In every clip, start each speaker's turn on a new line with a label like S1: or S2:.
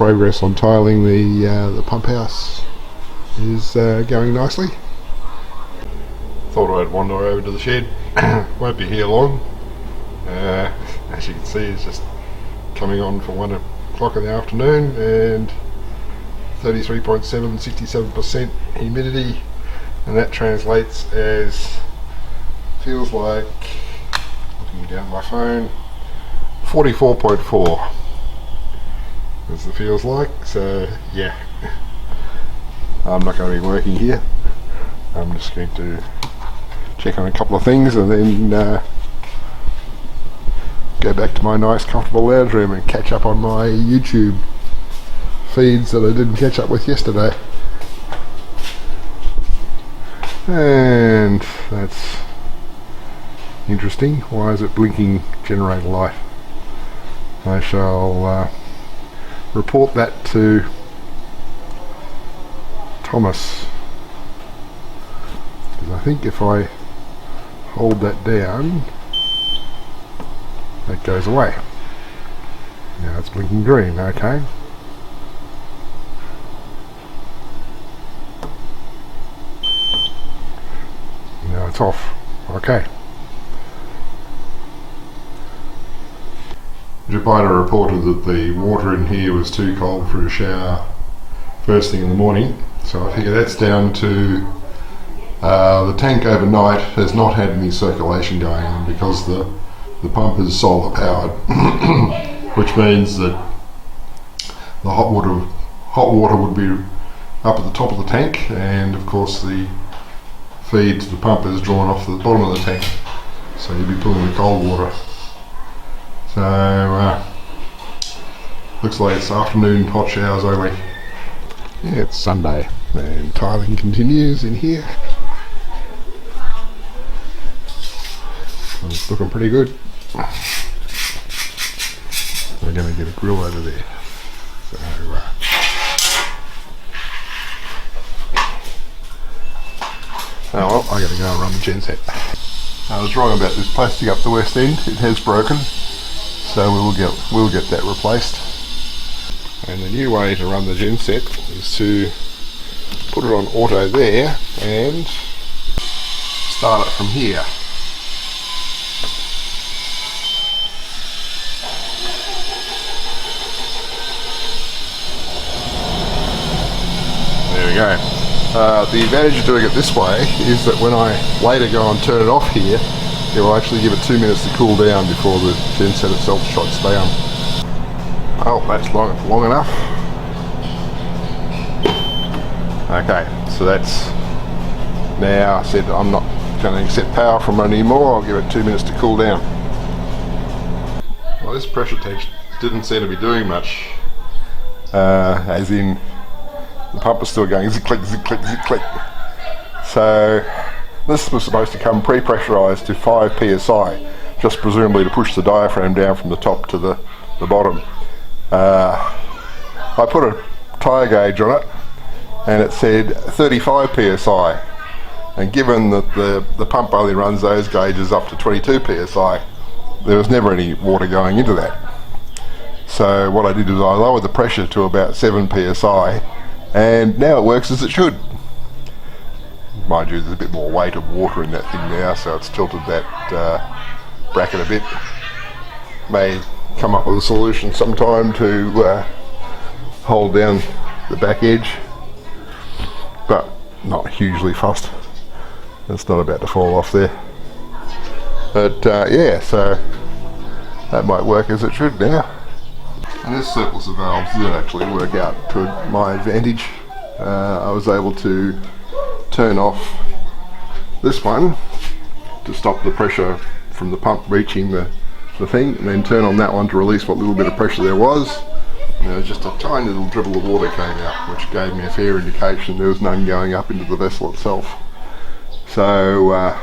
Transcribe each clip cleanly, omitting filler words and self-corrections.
S1: progress on tiling the pump house is going nicely. Thought I'd wander over to the shed. Won't be here long. As you can see, it's just coming on for 1 o'clock in the afternoon, and 33.7, 67% humidity, and that translates as, feels like, looking down my phone, 44.4 as it feels like. So yeah, I'm not going to be working here. I'm just going to check on a couple of things and then go back to my nice comfortable lounge room and catch up on my YouTube feeds that I didn't catch up with yesterday. And that's interesting. Why is it blinking generate light? I shall report that to Thomas, because I think if I hold that down, that goes away. Now it's blinking green. Okay. Now it's off. Okay. Jupiter reported that the water in here was too cold for a shower first thing in the morning, so I figure that's down to the tank overnight has not had any circulation going on because the pump is solar powered, which means that the hot water would be up at the top of the tank, and of course the feed to the pump is drawn off the bottom of the tank, so you'd be pulling the cold water. So looks like it's afternoon hot showers only. Yeah, it's Sunday and tiling continues in here. It's looking pretty good. We're going to get a grill over there. So oh well, I got to go and run the gen set. I was wrong about this plastic up the west end. It has broken, so we'll get that replaced. And the new way to run the gen set is to put it on auto there and start it from here. There we go. The advantage of doing it this way is that when I later go and turn it off here, it will actually give it 2 minutes to cool down before the gen set itself shuts down. Oh, that's long enough. Okay, so that's now I said I'm not going to accept power from it anymore. I'll give it 2 minutes to cool down. Well, this pressure tank didn't seem to be doing much, as in the pump is still going zick click, zick click, zick click. So this was supposed to come pre-pressurized to 5 psi, just presumably to push the diaphragm down from the top to the bottom. I put a tyre gauge on it and it said 35 psi, and given that the pump only runs those gauges up to 22 psi, there was never any water going into that. So what I did is I lowered the pressure to about 7 psi, and now it works as it should. Mind you, there's a bit more weight of water in that thing now, so it's tilted that bracket a bit. May come up with a solution sometime to hold down the back edge, but not hugely fussed. It's not about to fall off there. But yeah, so that might work as it should now. And this surplus of valves did actually work out to my advantage. I was able to turn off this one to stop the pressure from the pump reaching the thing, and then turn on that one to release what little bit of pressure there was. And there was just a tiny little dribble of water came out, which gave me a fair indication there was none going up into the vessel itself. So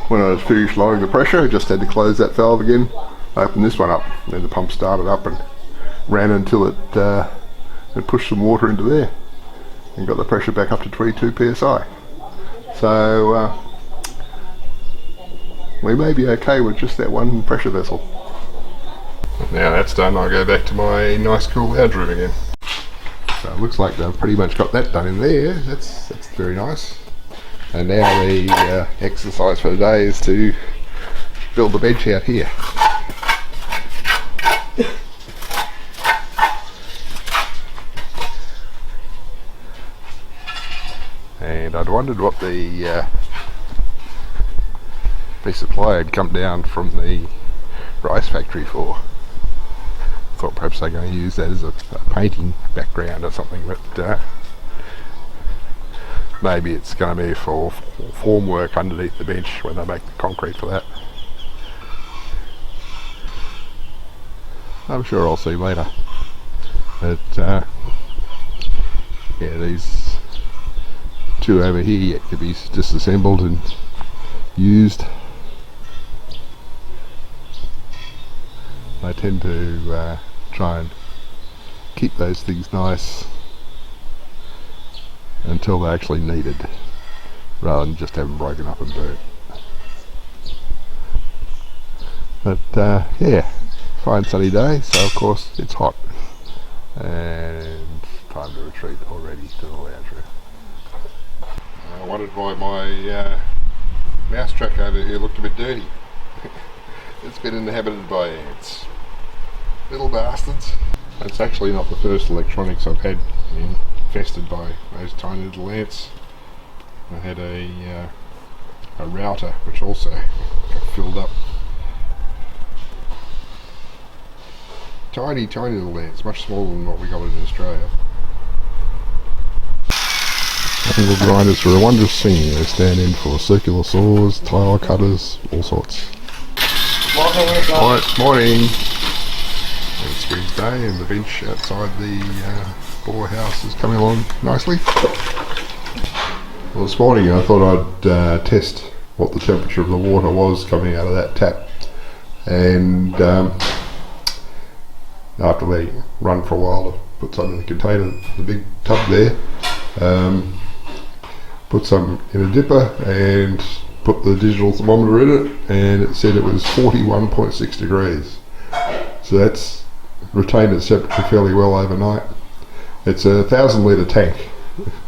S1: when I was finished lowering the pressure, I just had to close that valve again, open this one up, and then the pump started up and ran until it pushed some water into there and got the pressure back up to 22 psi. So we may be okay with just that one pressure vessel. Now that's done, I'll go back to my nice cool lounge room again. So it looks like they've pretty much got that done in there. That's very nice. And now the exercise for the day is to build the bench out here. And I'd wondered what the piece of ply had come down from the rice factory for. Thought perhaps they're going to use that as a painting background or something, but maybe it's going to be for formwork underneath the bench when they make the concrete for that. I'm sure I'll see later. But yeah, these two over here yet to be disassembled and used. I tend to try and keep those things nice until they're actually needed, rather than just have them broken up and burnt. But yeah, fine sunny day, so of course it's hot and time to retreat already to the lounge room. I wondered why my mouse track over here looked a bit dirty. It's been inhabited by ants. Little bastards. It's actually not the first electronics I've had infested by those tiny little ants. I had a router which also got filled up. Tiny little ants, much smaller than what we got in Australia. Little grinders for a wondrous thing. They stand in for circular saws, tile cutters, all sorts. Morning. It's spring day and the bench outside the boar house is coming along nicely. Well, this morning I thought I'd test what the temperature of the water was coming out of that tap, and after they run for a while, I put some in the container, the big tub there, put some in a dipper and put the digital thermometer in it, and it said it was 41.6 degrees. So that's retained its temperature fairly well overnight. It's a 1,000 litre tank,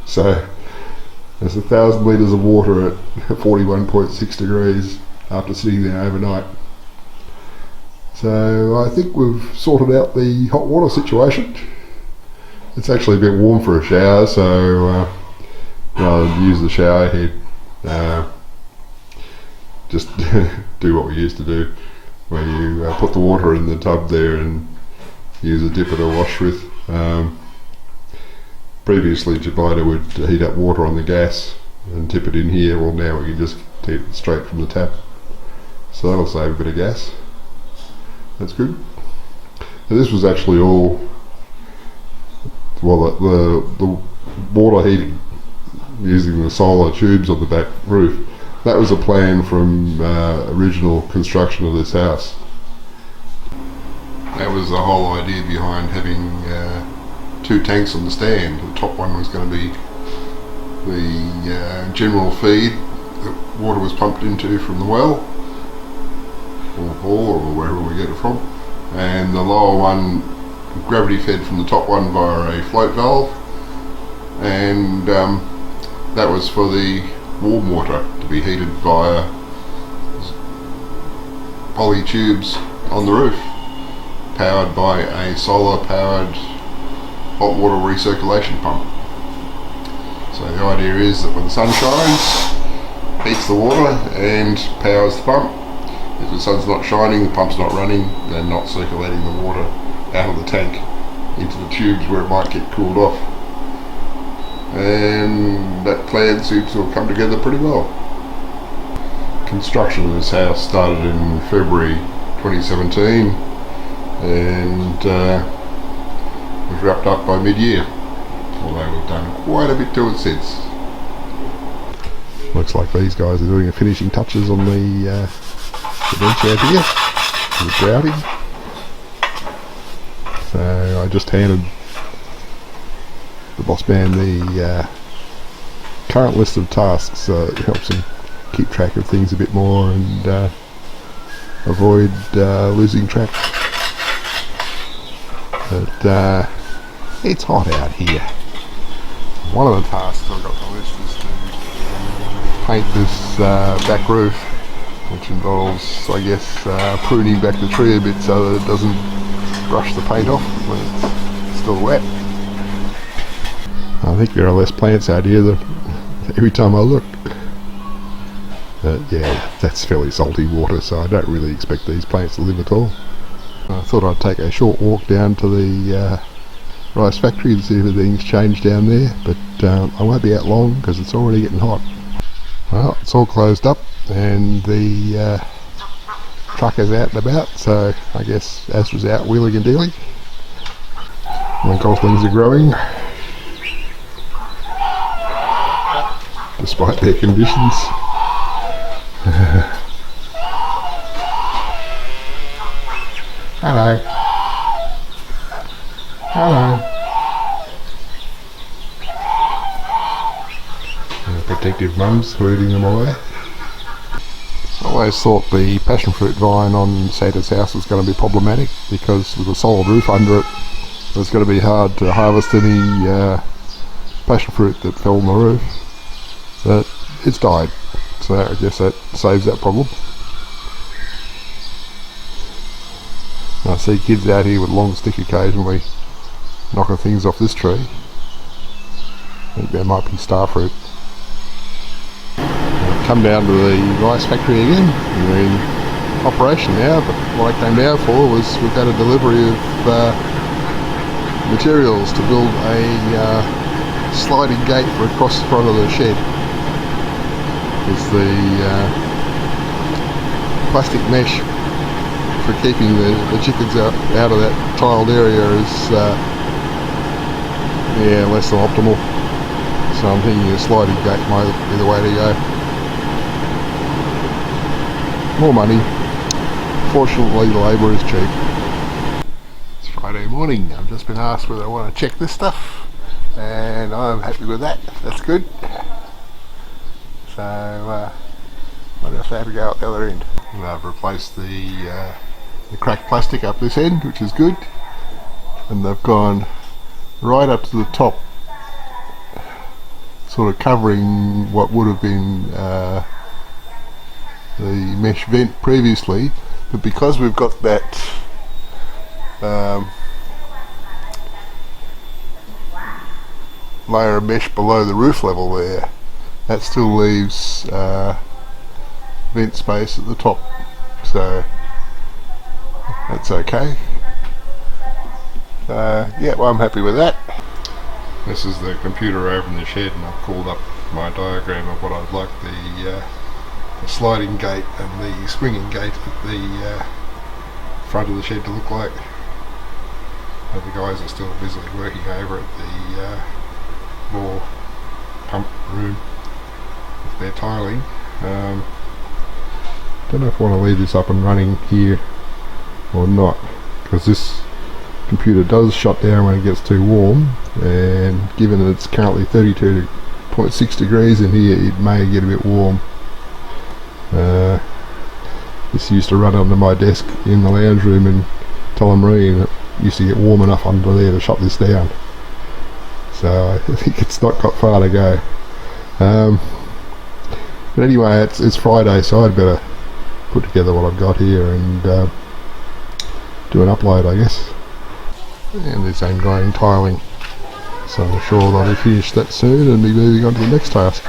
S1: so there's 1,000 litres of water at 41.6 degrees after sitting there overnight. So I think we've sorted out the hot water situation. It's actually a bit warm for a shower, so rather than use the shower head, just do what we used to do, where you put the water in the tub there and use a dipper to wash with. Previously Jabida would heat up water on the gas and tip it in here. Well, now we can just tip it straight from the tap, so that'll save a bit of gas. That's good. And this was actually all, well, the water heating using the solar tubes on the back roof, that was a plan from original construction of this house. That was the whole idea behind having two tanks on the stand. The top one was going to be the general feed that water was pumped into from the well, or wherever we get it from, and the lower one gravity fed from the top one via a float valve, and that was for the warm water to be heated via poly tubes on the roof, powered by a solar powered hot water recirculation pump. So the idea is that when the sun shines, heats the water and powers the pump. If the sun's not shining, the pump's not running, then not circulating the water out of the tank into the tubes where it might get cooled off. And that plan seems to have come together pretty well. Construction of this house started in February 2017 and was wrapped up by mid-year, although we've done quite a bit to it since. Looks like these guys are doing the finishing touches on the bench out here, the grouting. So I just handed the boss man the current list of tasks, so it helps him keep track of things a bit more and avoid losing track. But it's hot out here. One of the tasks I've got on the list is to paint this back roof, which involves, I guess, pruning back the tree a bit so that it doesn't brush the paint off when it's still wet. I think there are less plants out here than every time I look. Yeah, that's fairly salty water, so I don't really expect these plants to live at all. I thought I'd take a short walk down to the rice factory to see if anything's changed down there, but I won't be out long because it's already getting hot. Well, it's all closed up and the truck is out and about, so I guess Astra's out wheeling and dealing. My goslings are growing despite their conditions. Hello. Hello. Protective mums leading them away. I always thought the passion fruit vine on Santa's house was going to be problematic because with a solid roof under it, it was going to be hard to harvest any passion fruit that fell on the roof. But it's died, so I guess that saves that problem. I see kids out here with long stick occasionally knocking things off this tree. I think there might be star fruit. I've come down to the rice factory again. We're in operation now, but what I came down for was we've had a delivery of materials to build a sliding gate for across the front of the shed. Because the plastic mesh for keeping the chickens out of that tiled area is less than optimal. So I'm thinking a sliding gate might be the way to go. More money. Fortunately the labour is cheap. It's Friday morning. I've just been asked whether I want to check this stuff and I'm happy with that. That's good. So I just have to go out the other end. And I've replaced the cracked plastic up this end, which is good, and they've gone right up to the top, sort of covering what would have been the mesh vent previously, but because we've got that layer of mesh below the roof level there, that still leaves vent space at the top, so that's okay. Yeah, well, I'm happy with that. This is the computer over in the shed, and I've called up my diagram of what I'd like the sliding gate and the swinging gate at the front of the shed to look like. But the guys are still busily working over at the bore pump room with their tiling. Don't know if I want to leave this up and running here or not, because this computer does shut down when it gets too warm, and given that it's currently 32.6 degrees in here, it may get a bit warm. This used to run under my desk in the lounge room in Tullamarine, and it used to get warm enough under there to shut this down. So I think it's not got far to go. But anyway, it's Friday, so I'd better put together what I've got here and do an upload, I guess. And there's ongoing tiling, so I'm sure that I'll be finished that soon and be moving on to the next task.